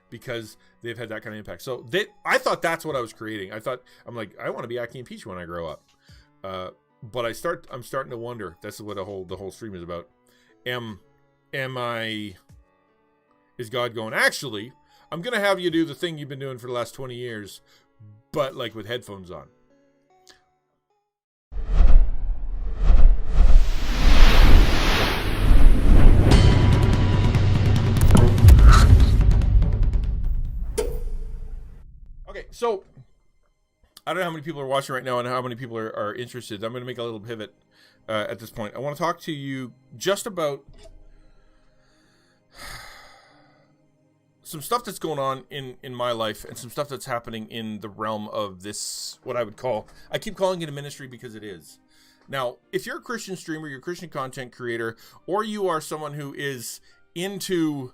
because they've had that kind of impact. So I thought that's what I was creating. I'm like, I want to be Aki and Peach when I grow up. But I'm starting to wonder. That's what the whole stream is about. Is God going, actually, I'm going to have you do the thing you've been doing for the last 20 years, but like with headphones on. Okay, so I don't know how many people are watching right now and how many people are interested. I'm going to make a little pivot at this point. I want to talk to you just about some stuff that's going on in my life and some stuff that's happening in the realm of this, what I would call, I keep calling it a ministry because it is. Now, if you're a Christian streamer, you're a Christian content creator, or you are someone who is into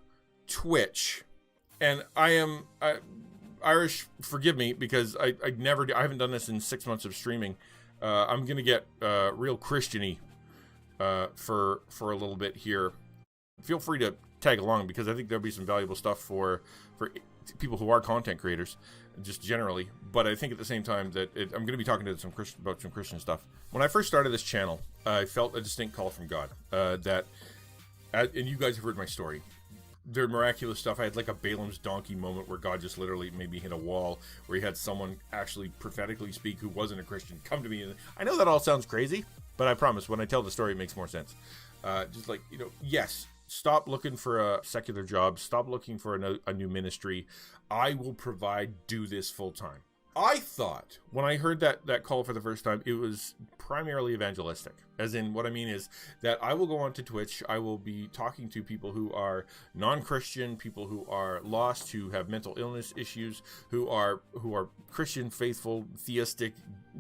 Twitch, and Irish, forgive me, because I haven't done this in 6 months of streaming. I'm going to get real Christian-y for a little bit here. Feel free to tag along, because I think there'll be some valuable stuff for people who are content creators, just generally. But I think at the same time that I'm going to be talking to about some Christian stuff. When I first started this channel, I felt a distinct call from God. And you guys have heard my story. They're miraculous stuff. I had like a Balaam's donkey moment where God just literally made me hit a wall, where he had someone actually prophetically speak who wasn't a Christian come to me. And I know that all sounds crazy, but I promise when I tell the story, it makes more sense. Just like, yes, stop looking for a secular job. Stop looking for a new ministry. I will provide, do this full time. I thought when I heard that call for the first time, it was primarily evangelistic. As in, what I mean is that I will go onto Twitch. I will be talking to people who are non-Christian, people who are lost, who have mental illness issues, who are Christian, faithful, theistic,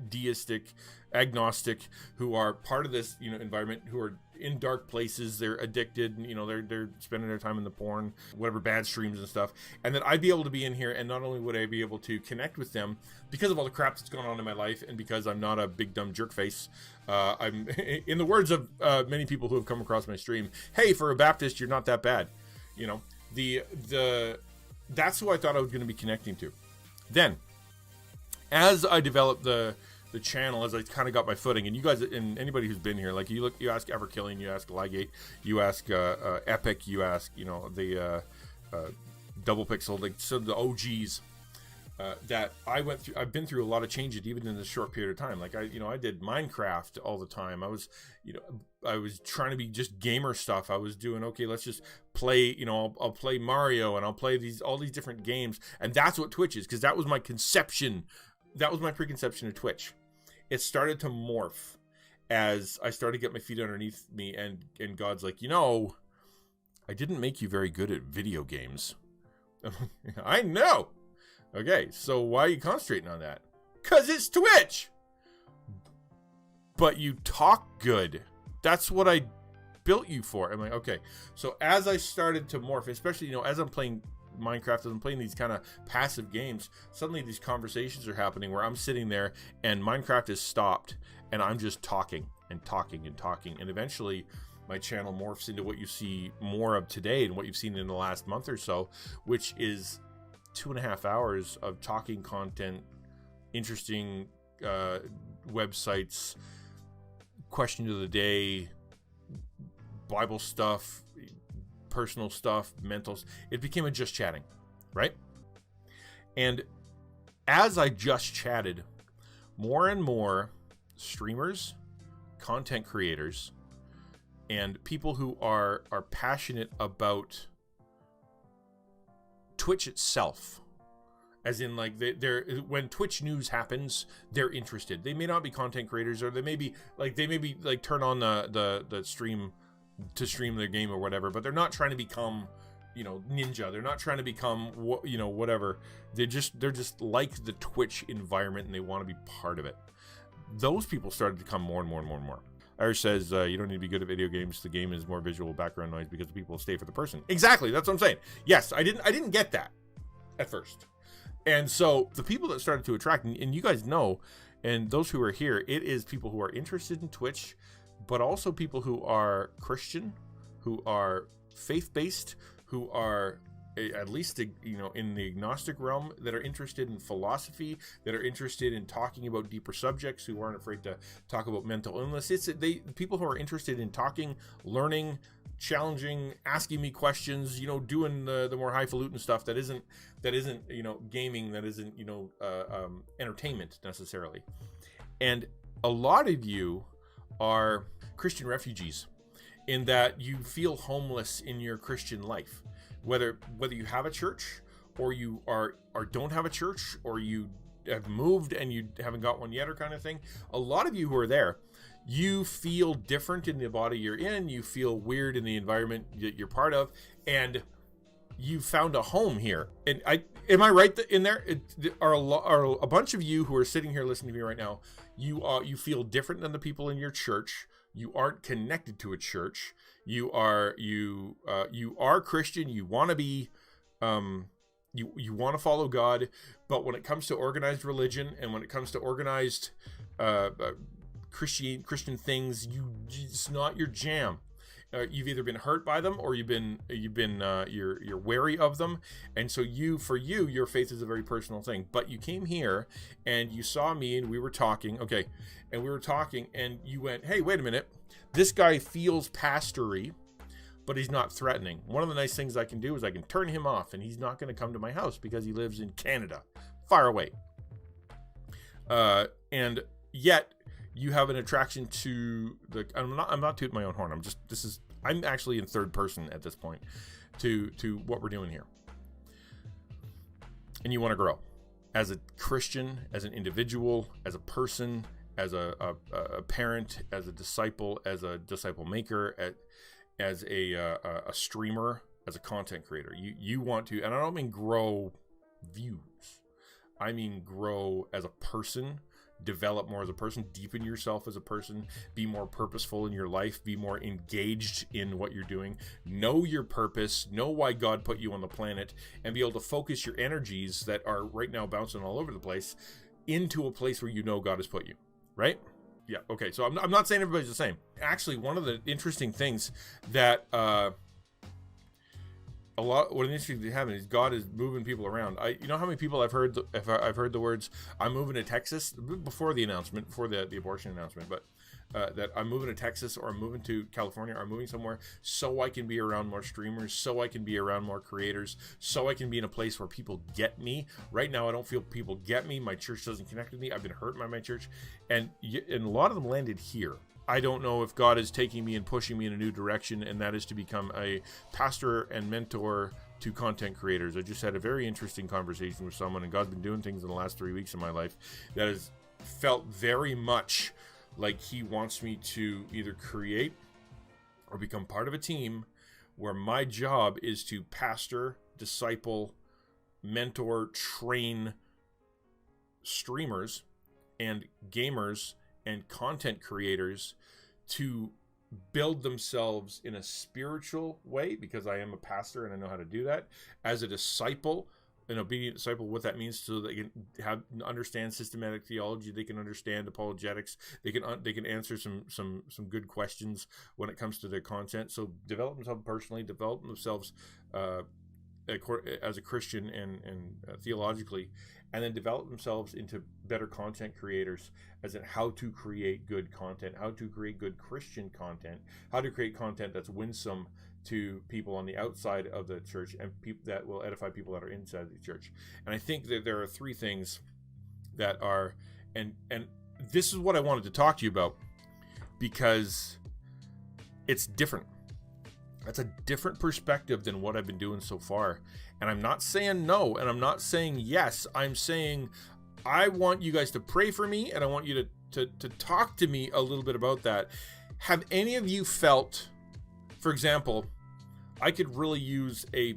deistic, agnostic, who are part of this environment, who are in dark places, they're addicted, they're spending their time in the porn, whatever, bad streams and stuff. And that I'd be able to be in here, and not only would I be able to connect with them because of all the crap that's going on in my life, and because I'm not a big dumb jerk face. I'm, in the words of many people who have come across my stream, hey, for a Baptist, you're not that bad. That's who I thought I was going to be connecting to. Then, as I developed the channel, as I kind of got my footing, and you guys, and anybody who's been here, like you ask Everkilling, you ask Ligate, you ask Epic, you ask the Double Pixel, like some of the OGs that I went through. I've been through a lot of changes even in this short period of time. Like I did Minecraft all the time. I was trying to be just gamer stuff. I was doing, okay, let's just play, I'll play Mario, and I'll play all these different games, and that's what Twitch is, because that was my conception. That was my preconception of Twitch. It started to morph as I started to get my feet underneath me, and God's like, I didn't make you very good at video games. I know. Okay, so why are you concentrating on that? 'Cause it's Twitch. But you talk good. That's what I built you for. I'm like, okay. So as I started to morph, especially, as I'm playing Minecraft, as I'm playing these kind of passive games, suddenly these conversations are happening where I'm sitting there and Minecraft is stopped and I'm just talking and talking and talking, and eventually my channel morphs into what you see more of today and what you've seen in the last month or so, which is 2.5 hours of talking content, interesting websites, question of the day, Bible stuff, personal stuff, mentals. It became a just chatting, right? And as I just chatted, more and more streamers, content creators, and people who are passionate about Twitch itself, as in like they're when Twitch news happens, they're interested. They may not be content creators, or they may be turn on the stream to stream their game or whatever, but they're not trying to become ninja. They're not trying to become whatever. They're just like the Twitch environment, and they want to be part of it. Those people started to come more and more and more and more. Irish says, you don't need to be good at video games. The game is more visual background noise because the people stay for the person. Exactly. That's what I'm saying. Yes, I didn't get that at first. And so the people that started to attract, and you guys know, and those who are here, it is people who are interested in Twitch, but also people who are Christian, who are faith-based, who are at least, you know, in the agnostic realm, that are interested in philosophy, that are interested in talking about deeper subjects, who aren't afraid to talk about mental illness. It's people who are interested in talking, learning, challenging, asking me questions, you know, doing the more highfalutin stuff that isn't you know, gaming, that isn't, you know, entertainment necessarily. And a lot of you are Christian refugees, in that you feel homeless in your Christian life, whether you have a church, or you are don't have a church, or you have moved and you haven't got one yet, or kind of thing. A lot of you who are there, you feel different in the body you're in, you feel weird in the environment that you're part of, and you found a home here. And am I right in there? Are a bunch of you who are sitting here listening to me right now, you feel different than the people in your church. You aren't connected to a church. You are Christian. You want to be, you want to follow God, but when it comes to organized religion, and when it comes to organized Christian things, it's not your jam. You've either been hurt by them, or you're wary of them, and so for you, your faith is a very personal thing. But you came here and you saw me, and we were talking, and you went, "Hey, wait a minute, this guy feels pastory, but he's not threatening. One of the nice things I can do is I can turn him off, and he's not going to come to my house because he lives in Canada, far away. And yet you have an attraction to the. I'm not tooting my own horn. I'm actually in third person at this point to what we're doing here. And you want to grow as a Christian, as an individual, as a person, as a parent, as a disciple maker, as a streamer, as a content creator. You want to, and I don't mean grow views. I mean grow as a person, develop more as a person, deepen yourself as a person, be more purposeful in your life, be more engaged in what you're doing, know your purpose, know why God put you on the planet, and be able to focus your energies that are right now bouncing all over the place into a place where you know God has put you, right? Yeah, okay, so I'm not saying everybody's the same. Actually, one of the interesting things that what an interesting thing happened is God is moving people around. You know how many people I've heard the words, "I'm moving to Texas," before the announcement, before the abortion announcement, but that I'm moving to Texas, or I'm moving to California, or I'm moving somewhere so I can be around more streamers, so I can be around more creators, so I can be in a place where people get me. Right now, I don't feel people get me. My church doesn't connect with me. I've been hurt by my church, and a lot of them landed here. I don't know if God is taking me and pushing me in a new direction, and that is to become a pastor and mentor to content creators. I just had a very interesting conversation with someone, and God's been doing things in the last 3 weeks of my life that has felt very much like he wants me to either create or become part of a team where my job is to pastor, disciple, mentor, train streamers and gamers and content creators to build themselves in a spiritual way, because I am a pastor and I know how to do that, as a disciple, an obedient disciple, what that means, so they can understand systematic theology, they can understand apologetics, they can answer some good questions when it comes to their content. So develop themselves personally, develop themselves as a Christian and theologically, and then develop themselves into better content creators, as in how to create good content, how to create good Christian content, how to create content that's winsome to people on the outside of the church, and people that will edify people that are inside the church. And I think that there are three things that are, and this is what I wanted to talk to you about, because it's different. That's a different perspective than what I've been doing so far. And I'm not saying no, and I'm not saying yes. I'm saying I want you guys to pray for me, and I want you to talk to me a little bit about that. Have any of you felt, for example, I could really use a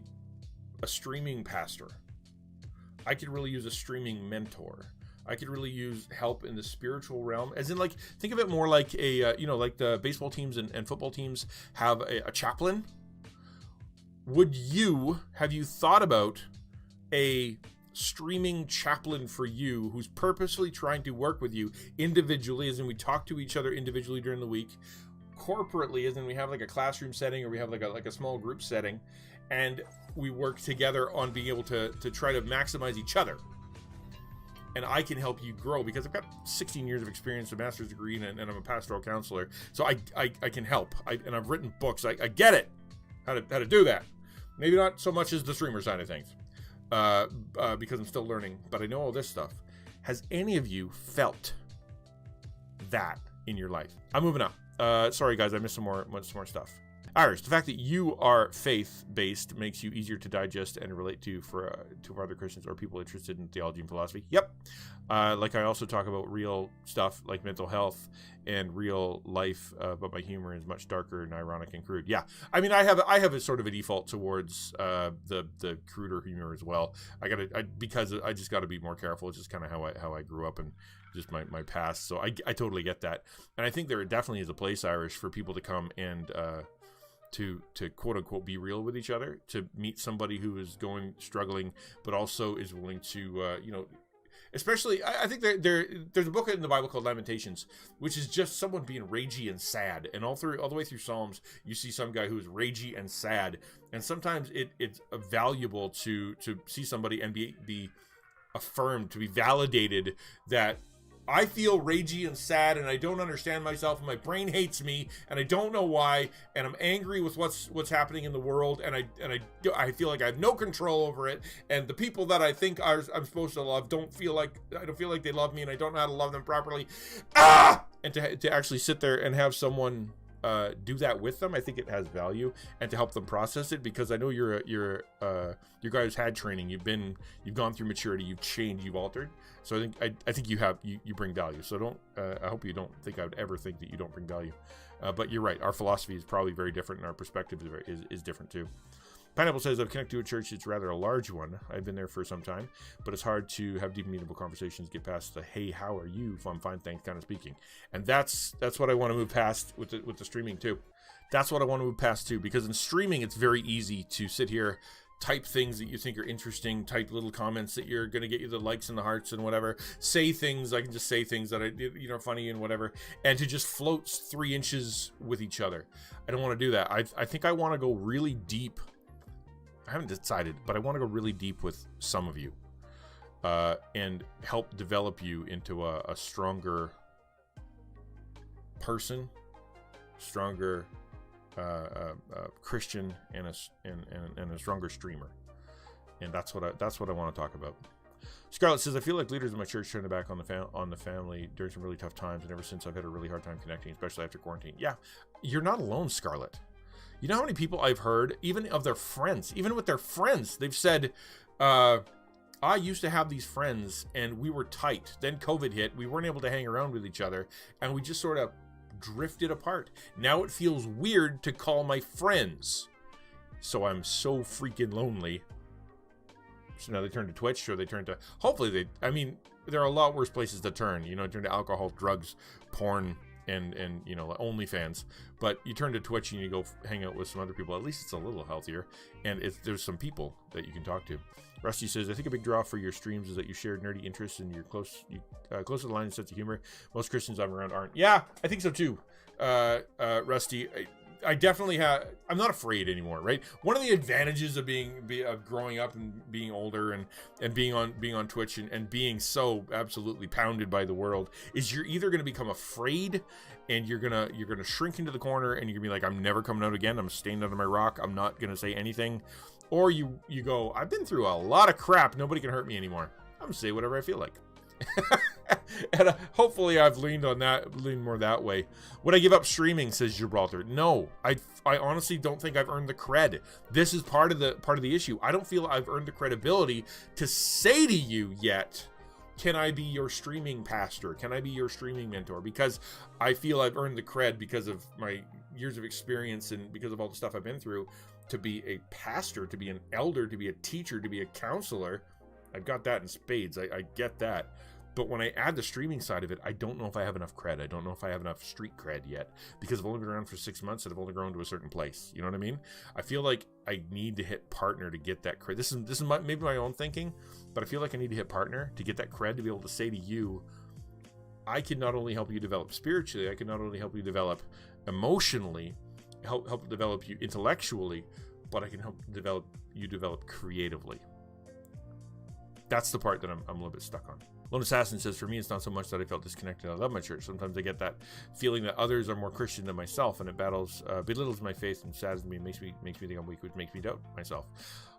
streaming pastor. I could really use a streaming mentor. I could really use help in the spiritual realm, as in, like, think of it more like like the baseball teams and football teams have a chaplain. Have you thought about a streaming chaplain for you who's purposely trying to work with you individually, as in we talk to each other individually during the week, corporately, as in we have like a classroom setting, or we have like a small group setting, and we work together on being able to try to maximize each other. And I can help you grow because I've got 16 years of experience, a master's degree, and I'm a pastoral counselor. So I can help. And I've written books. I get it, how to do that. Maybe not so much as the streamer side of things, because I'm still learning. But I know all this stuff. Has any of you felt that in your life? I'm moving on. Sorry guys, I missed some more stuff. Irish, the fact that you are faith-based makes you easier to digest and relate to for other Christians or people interested in theology and philosophy. Yep. Like I also talk about real stuff like mental health and real life, but my humor is much darker and ironic and crude. Yeah. I mean, I have a sort of a default towards the cruder humor as well. Because I just got to be more careful. It's just kind of how I grew up and just my past. So I totally get that. And I think there definitely is a place, Irish, for people to come and to quote unquote be real with each other, to meet somebody who is struggling, but also is willing to, especially, I think there's a book in the Bible called Lamentations, which is just someone being ragey and sad. And all the way through Psalms, you see some guy who's ragey and sad. And sometimes it's valuable to see somebody and be affirmed, to be validated that I feel ragey and sad, and I don't understand myself, and my brain hates me, and I don't know why, and I'm angry with what's happening in the world, and I feel like I have no control over it, and the people that I think I'm supposed to love I don't feel like they love me, and I don't know how to love them properly. And to actually sit there and have someone do that with them, I think it has value, and to help them process it, because I know you're you guys had training, you've gone through maturity, you've changed, you've altered. So I think you bring value. So don't I hope you don't think I would ever think that you don't bring value. But you're right. Our philosophy is probably very different, and our perspective is different too. Pineapple says, I've connected to a church. It's rather a large one. I've been there for some time, but it's hard to have deep, meaningful conversations, get past the, hey, how are you? I'm fine, thanks kind of speaking. And that's what I want to move past with the streaming too. That's what I want to move past too, because in streaming, it's very easy to sit here, type things that you think are interesting, type little comments that you're going to get you the likes and the hearts and whatever, say things, I can just say things that are funny and whatever, and to just float 3 inches with each other. I don't want to do that. I think I want to go really deep. I haven't decided, but I want to go really deep with some of you, and help develop you into a stronger person, stronger Christian, and a stronger streamer. And that's what I want to talk about. Scarlett says, I feel like leaders in my church turned their back on the family during some really tough times, and ever since I've had a really hard time connecting, especially after quarantine. Yeah, you're not alone, Scarlett. You know how many people I've heard, even of their friends, even with their friends, they've said, I used to have these friends and we were tight. Then COVID hit. We weren't able to hang around with each other, and we just sort of drifted apart. Now it feels weird to call my friends. So I'm so freaking lonely. So now they turn to Twitch, or they turn to, hopefully there are a lot worse places to turn. Turn to alcohol, drugs, porn, and OnlyFans. But you turn to Twitch and you go hang out with some other people. At least it's a little healthier, and there's some people that you can talk to. Rusty says, I think a big draw for your streams is that you share nerdy interests and you're close to the line and sense of humor. Most Christians I'm around aren't. Yeah, I think so too. Rusty, I definitely have. I'm not afraid anymore, right? One of the advantages of growing up and being older and being on Twitch and being so absolutely pounded by the world is you're either going to become afraid and you're gonna shrink into the corner and you're gonna be like, I'm never coming out again. I'm staying under my rock. I'm not gonna say anything. Or you go, I've been through a lot of crap. Nobody can hurt me anymore. I'm gonna say whatever I feel like. And hopefully I've leaned more that way. Would I give up streaming, says Gibraltar? No, I honestly don't think I've earned the cred. This is part of the issue. I don't feel I've earned the credibility to say to you yet, can I be your streaming pastor? Can I be your streaming mentor? Because I feel I've earned the cred because of my years of experience and because of all the stuff I've been through to be a pastor, to be an elder, to be a teacher, to be a counselor. I've got that in spades. I get that. But when I add the streaming side of it, I don't know if I have enough cred. I don't know if I have enough street cred yet, because I've only been around for 6 months and I've only grown to a certain place. You know what I mean? I feel like I need to hit partner to get that cred. This is maybe my own thinking, but I feel like I need to hit partner to get that cred, to be able to say to you, I can not only help you develop spiritually, I can not only help you develop emotionally, help develop you intellectually, but I can help develop creatively. That's the part that I'm a little bit stuck on. Lone Assassin says, for me, it's not so much that I felt disconnected. I love my church. Sometimes I get that feeling that others are more Christian than myself, and it belittles my faith and saddens me, makes me think I'm weak, which makes me doubt myself.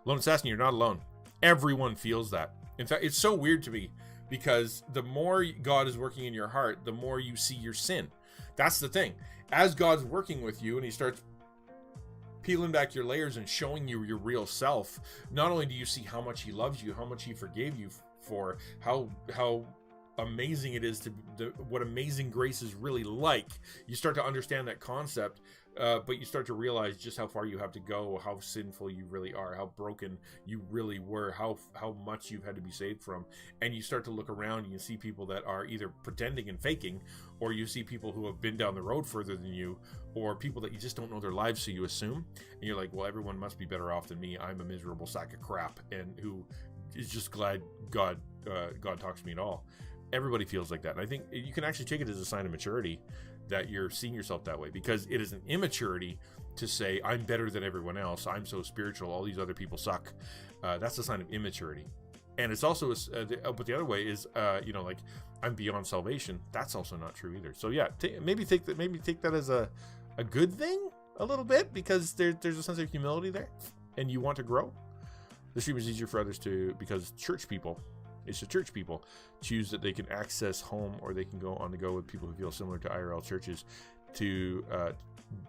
Lone Assassin, you're not alone. Everyone feels that. In fact, it's so weird to me, because the more God is working in your heart, the more you see your sin. That's the thing. As God's working with you and he starts peeling back your layers and showing you your real self, not only do you see how much he loves you, how much he forgave you for, how amazing it is what amazing grace is really like. You start to understand that concept, but you start to realize just how far you have to go, how sinful you really are, how broken you really were, how much you've had to be saved from. And you start to look around and you see people that are either pretending and faking, or you see people who have been down the road further than you, or people that you just don't know their lives, so you assume, and you're like, well, everyone must be better off than me. I'm a miserable sack of crap, and who is just glad God talks to me at all. Everybody feels like that, and I think you can actually take it as a sign of maturity that you're seeing yourself that way, because it is an immaturity to say, I'm better than everyone else, I'm so spiritual, all these other people suck. That's a sign of immaturity. And it's also, but the other way is, like, I'm beyond salvation. That's also not true either. So yeah, maybe take that as a good thing a little bit, because there's a sense of humility there, and you want to grow. The stream is easier for others because church people choose that they can access home, or they can go on the go with people who feel similar to IRL churches, to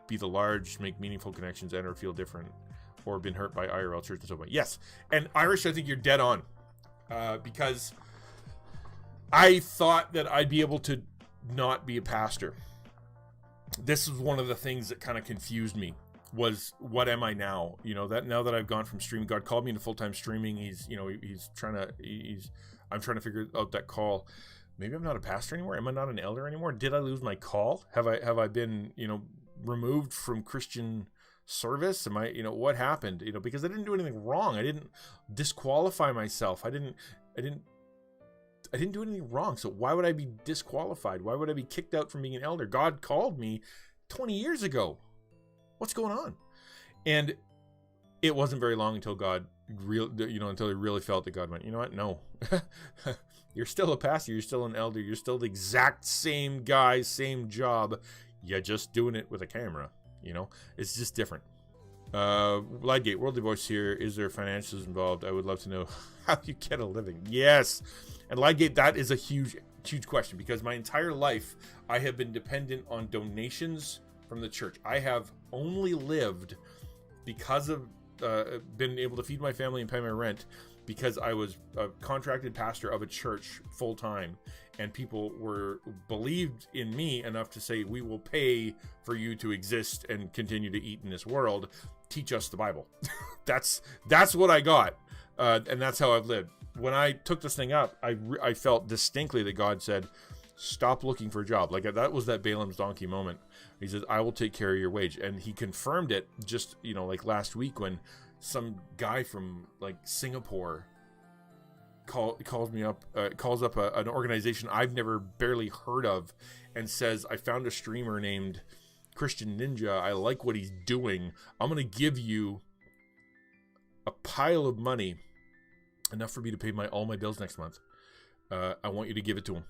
be the large, make meaningful connections, and or feel different, or been hurt by IRL church and so on. Yes, and Irish, I think you're dead on, because I thought that I'd be able to not be a pastor. This is one of the things that kind of confused me, was what am I now? That now that I've gone from streaming, God called me into full-time streaming. I'm trying to figure out that call. Maybe I'm not a pastor anymore. Am I not an elder anymore? Did I lose my call? Have I been, removed from Christian service? Am I, what happened? Because I didn't do anything wrong. I didn't disqualify myself. I didn't do anything wrong. So why would I be disqualified? Why would I be kicked out from being an elder? God called me 20 years ago. What's going on? And it wasn't very long until until he really felt that God went, you know what? No, you're still a pastor. You're still an elder. You're still the exact same guy, same job. You're just doing it with a camera. It's just different. Lightgate, Worldly Voice here. Is there financials involved? I would love to know how you get a living. Yes. And Lightgate, that is a huge question, because my entire life I have been dependent on donations from the church. I have only lived because of been able to feed my family and pay my rent because I was a contracted pastor of a church full time, and people believed in me enough to say, we will pay for you to exist and continue to eat in this world. Teach us the Bible. That's what I got, and that's how I've lived. When I took this thing up, I felt distinctly that God said, stop looking for a job. Like, that was that Balaam's donkey moment. He says, I will take care of your wage. And he confirmed it just, like last week, when some guy from like Singapore calls up an organization I've never barely heard of, and says, I found a streamer named XtianNinja. I like what he's doing. I'm going to give you a pile of money, enough for me to pay all my bills next month. I want you to give it to him.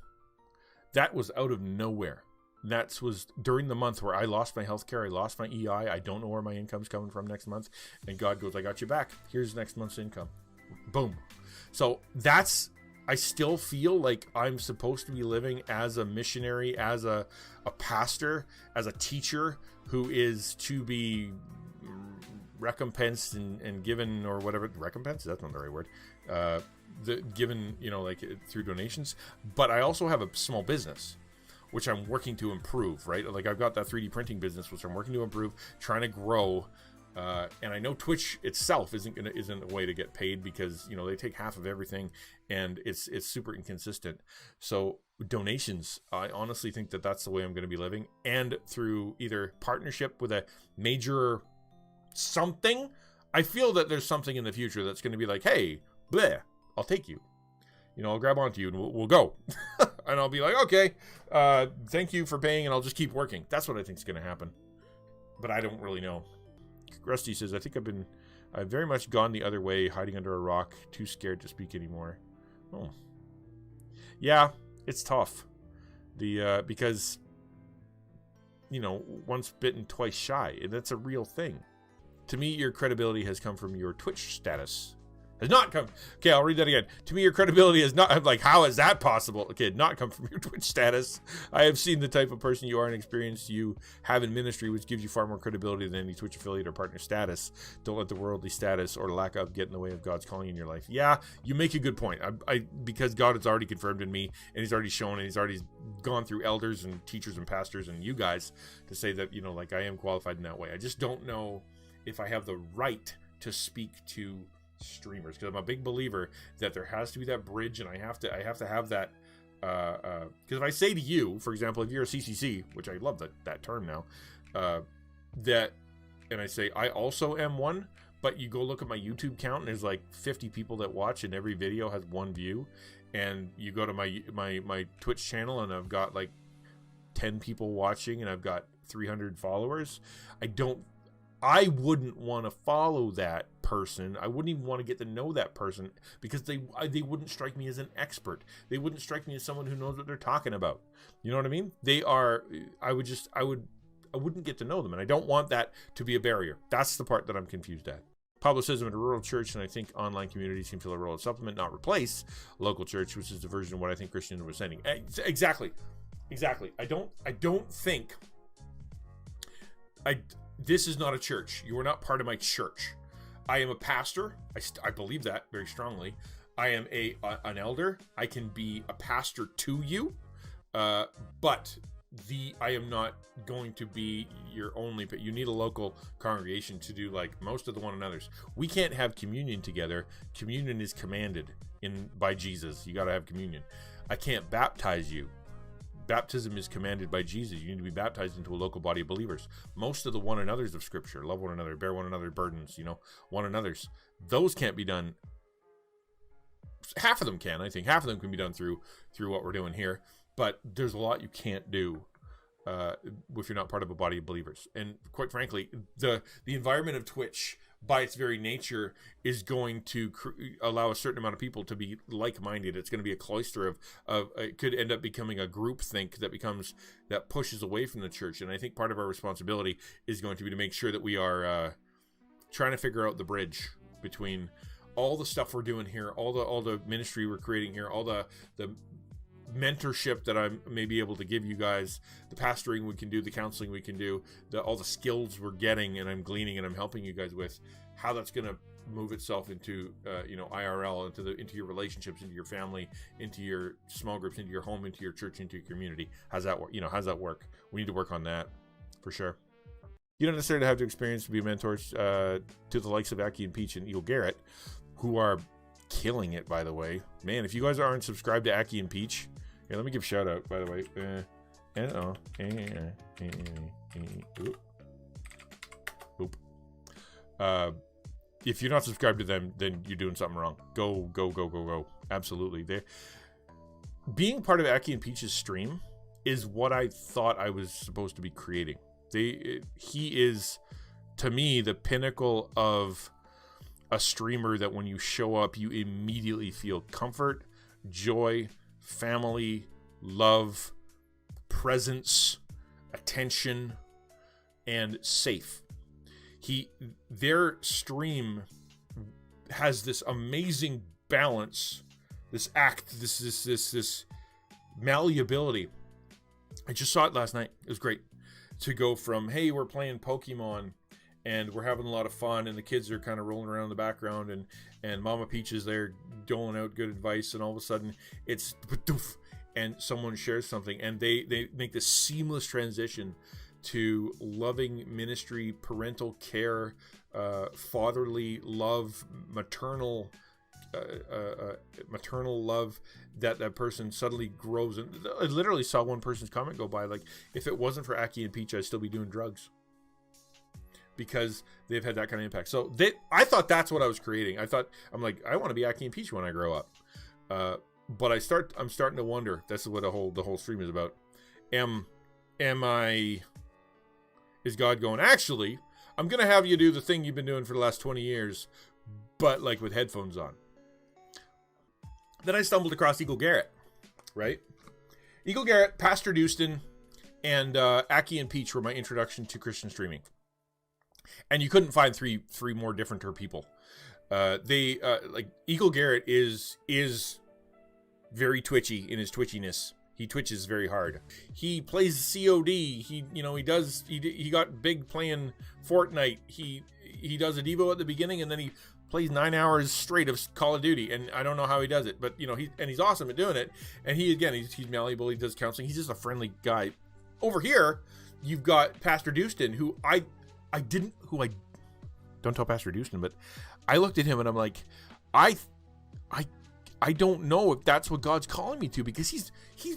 That was out of nowhere. That was during the month where I lost my health care. I lost my EI. I don't know where my income's coming from next month. And God goes, I got you back. Here's next month's income. Boom. So I still feel like I'm supposed to be living as a missionary, as a pastor, as a teacher who is to be recompensed and given, or whatever. Recompense? That's not the right word. Given, through donations. But I also have a small business, which I'm working to improve, right? Like, I've got that 3D printing business, which I'm working to improve, trying to grow. And I know Twitch itself isn't a way to get paid, because, they take half of everything, and it's super inconsistent. So donations, I honestly think that that's the way I'm going to be living, and through either partnership with a major something. I feel that there's something in the future that's going to be like, hey, bleh, I'll take you. I'll grab onto you and we'll go. And I'll be like, okay, thank you for paying, and I'll just keep working. That's what I think is going to happen. But I don't really know. Rusty says, I think I've been I've very much gone the other way, hiding under a rock, too scared to speak anymore. Oh. Yeah, it's tough. Because, you know, once bitten, twice shy. And that's a real thing. To me, your credibility has come from your Twitch status. Has not come. Okay, I'll read that again. To me, your credibility has not. I'm like, how is that possible? Okay, not come from your Twitch status. I have seen the type of person you are and experience you have in ministry, which gives you far more credibility than any Twitch affiliate or partner status. Don't let the worldly status or lack of get in the way of God's calling in your life. Yeah, you make a good point. Because God has already confirmed in me, and He's already shown, and He's already gone through elders and teachers and pastors and you guys to say that, you know, like, I am qualified in that way. I just don't know if I have the right to speak to streamers, because I'm a big believer that there has to be that bridge, and I have to have that, because if I say to you, for example, if you're a CCC, which I love that term now, and I say I also am one, but you go look at my YouTube count and there's like 50 people that watch and every video has 1 view, and you go to my Twitch channel and I've got like 10 people watching and I've got 300 followers, I wouldn't want to follow that person. I wouldn't even want to get to know that person, because they wouldn't strike me as an expert. They wouldn't strike me as someone who knows what they're talking about. You know what I mean? I wouldn't get to know them, and I don't want that to be a barrier. That's the part that I'm confused at. Pablo says, I'm at a rural church, and I think online communities can fill a role of supplement, not replace local church, which is the version of what I think XtianNinja was saying. Exactly. I don't think this is not a church. You are not part of my church. I am a pastor. I believe that very strongly. I am an elder. I can be a pastor to you, but I am not going to be your only. But you need a local congregation to do like most of the one another's. We can't have communion together. Communion is commanded by Jesus. You got to have communion. I can't baptize you. Baptism is commanded by Jesus. You need to be baptized into a local body of believers. Most of the one another's of Scripture, love one another, bear one another burdens, one another's. Those can't be done. Half of them can, I think. Half of them can be done through what we're doing here. But there's a lot you can't do if you're not part of a body of believers. And quite frankly, the environment of Twitch, by its very nature, is going to allow a certain amount of people to be like-minded. It's going to be a cloister of it could end up becoming a group think that pushes away from the church. And I think part of our responsibility is going to be to make sure that we are trying to figure out the bridge between all the stuff we're doing here, all the ministry we're creating here, all the mentorship that I may be able to give you guys, the pastoring we can do, the counseling we can do, all the skills we're getting and I'm gleaning and I'm helping you guys with, how that's going to move itself into IRL, into your relationships, into your family, into your small groups, into your home, into your church, into your community. How's that work? How's that work? We need to work on that for sure. You don't necessarily have to experience to be a mentor to the likes of Aki and Peach and Eagle Garrett, who are killing it, by the way. Man, if you guys aren't subscribed to Aki and Peach, here, let me give a shout out, by the way. If you're not subscribed to them, then you're doing something wrong. Go. Absolutely. Being part of Aki and Peach's stream is what I thought I was supposed to be creating. He is, to me, the pinnacle of a streamer that when you show up, you immediately feel comfort, joy, family, love, presence, attention, and safe. Their stream has this amazing balance, this malleability. I just saw it last night. It was great to go from, hey, we're playing Pokemon and we're having a lot of fun, and the kids are kind of rolling around in the background, and Mama Peach is there doling out good advice, and all of a sudden it's and someone shares something, and they make this seamless transition to loving ministry, parental care, fatherly love, maternal love, that person suddenly grows. And I literally saw one person's comment go by, like, if it wasn't for Aki and Peach, I'd still be doing drugs, because they've had that kind of impact. So I thought that's what I was creating. I'm like, I want to be Aki and Peach when I grow up. But I'm starting to wonder. That's what the whole stream is about. Is God going, actually, I'm going to have you do the thing you've been doing for the last 20 years, but like with headphones on. Then I stumbled across Eagle Garrett, right? Eagle Garrett, Pastor Dustin, and Aki and Peach were my introduction to Christian streaming. And you couldn't find three more differenter people. Like Eagle Garrett is very twitchy in his twitchiness. He twitches very hard. He plays COD. He got big playing Fortnite. He does a Devo at the beginning, and then he plays 9 hours straight of Call of Duty. And I don't know how he does it, but he's awesome at doing it. And he's malleable. He does counseling. He's just a friendly guy. Over here, you've got Pastor Dustin, who I don't tell Pastor Dustin, but I looked at him and I'm like, I don't know if that's what God's calling me to, because he's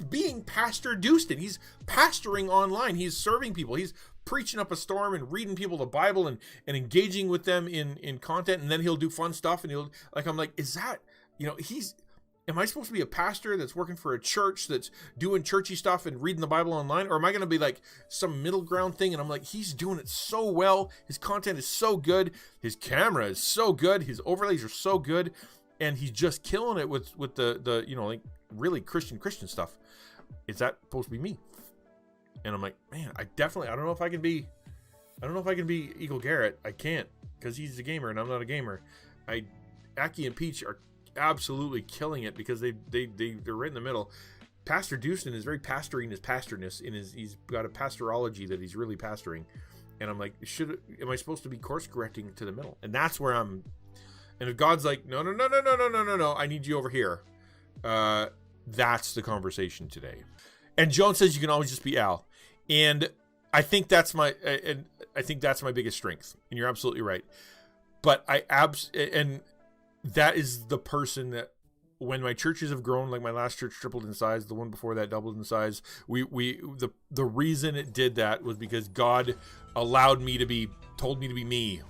being Pastor Dustin. He's pastoring online. He's serving people. He's preaching up a storm and reading people the Bible and engaging with them in content. And then he'll do fun stuff. And I'm like, is that, am I supposed to be a pastor that's working for a church that's doing churchy stuff and reading the Bible online? Or am I going to be like some middle ground thing? And I'm like, he's doing it so well. His content is so good. His camera is so good. His overlays are so good. And he's just killing it with the really Christian stuff. Is that supposed to be me? And I'm like, man, I don't know if I can be Eagle Garrett. I can't, because he's a gamer and I'm not a gamer. Aki and Peach are absolutely killing it because they're right in the middle. Pastor Dustin is very pastoring his pastorness he's got a pastorology that he's really pastoring. And I'm like, am I supposed to be course correcting to the middle? And that's where I'm. And if God's like, no, I need you over here. That's the conversation today. And Joan says you can always just be Al. And I think that's my biggest strength. And you're absolutely right. But and that is the person that, when my churches have grown, like my last church tripled in size, the one before that doubled in size. The reason it did that was because God told me to be me